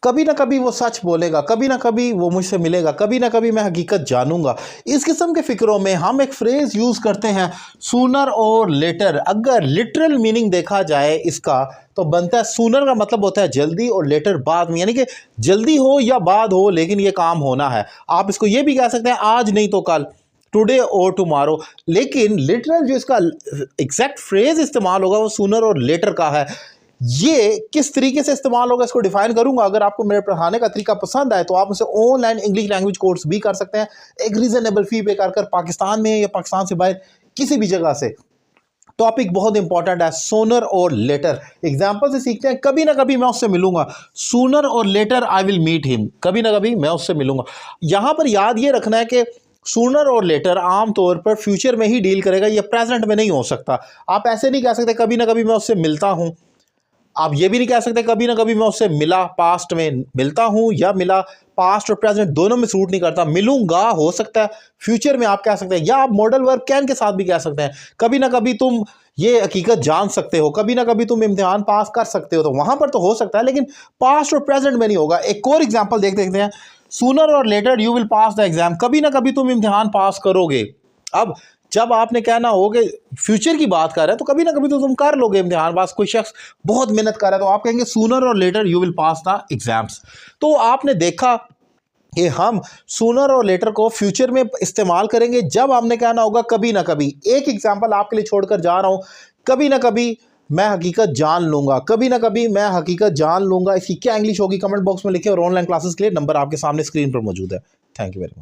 कभी ना कभी वो सच बोलेगा, कभी ना कभी वो मुझसे मिलेगा, कभी ना कभी मैं हकीकत जानूंगा। इस किस्म के फिक्रों में हम एक फ्रेज यूज करते हैं सूनर और लेटर। अगर लिटरल मीनिंग देखा जाए इसका तो बनता है, सूनर का मतलब होता है जल्दी और लेटर बाद में, यानी कि जल्दी हो या बाद हो लेकिन ये काम होना है। आप इसको ये भी कह सकते हैं आज नहीं तो कल, टुडे और टुमारो। लेकिन लिटरल जो इसका एग्जैक्ट फ्रेज इस्तेमाल होगा वो सूनर और लेटर का है। ये किस तरीके से इस्तेमाल होगा इसको डिफाइन करूंगा। अगर आपको मेरे पढ़ाने का तरीका पसंद आए तो आप मुझसे ऑनलाइन इंग्लिश लैंग्वेज कोर्स भी कर सकते हैं, एक रीजनेबल फी पे कर पाकिस्तान में या पाकिस्तान से बाहर किसी भी जगह से। टॉपिक बहुत इंपॉर्टेंट है, सोनर और लेटर। एग्जाम्पल से सीखते हैं, कभी ना कभी मैं उससे मिलूंगा, sooner or later I will meet him, कभी ना कभी मैं उससे मिलूंगा। यहां पर याद ये रखना है कि सूनर और लेटर आमतौर पर फ्यूचर में ही डील करेगा, ये प्रेजेंट में नहीं हो सकता। आप ऐसे नहीं कह सकते कभी ना कभी मैं उससे मिलता हूं। आप ये भी नहीं कह सकते कभी ना कभी मैं उससे मिला, पास्ट में मिलता हूं या मिला, पास्ट और प्रेजेंट दोनों में सूट नहीं करता। मिलूंगा हो सकता है फ्यूचर में आप कह सकते हैं, या आप मॉडल वर्ब कैन के साथ भी कह सकते हैं, कभी ना कभी तुम ये हकीकत जान सकते हो, कभी ना कभी तुम इम्तिहान पास कर सकते हो, तो वहां पर तो हो सकता है लेकिन पास्ट और प्रेजेंट में नहीं होगा। एक और एग्जाम्पल देखते हैं, sooner or later you will pass the exam, कभी ना कभी तुम इम्तिहान पास करोगे। अब जब आपने कहना हो कि फ्यूचर की बात कर रहे हैं तो कभी ना कभी तो तुम कर लोगे इम्तिहान पास। कोई शख्स बहुत मेहनत कर रहा है तो आप कहेंगे sooner or later you will pass the exams. तो आपने देखा कि हम सूनर और लेटर को फ्यूचर में इस्तेमाल करेंगे जब आपने कहना होगा कभी ना कभी। एक एग्जांपल आपके लिए छोड़कर जा रहा हूं, कभी ना कभी मैं हकीकत जान लूंगा, कभी ना कभी मैं हकीकत जान लूंगा। इसकी क्या इंग्लिश होगी कमेंट बॉक्स में लिखे, और ऑनलाइन क्लासेस के लिए नंबर आपके सामने स्क्रीन पर मौजूद है। Thank you very much.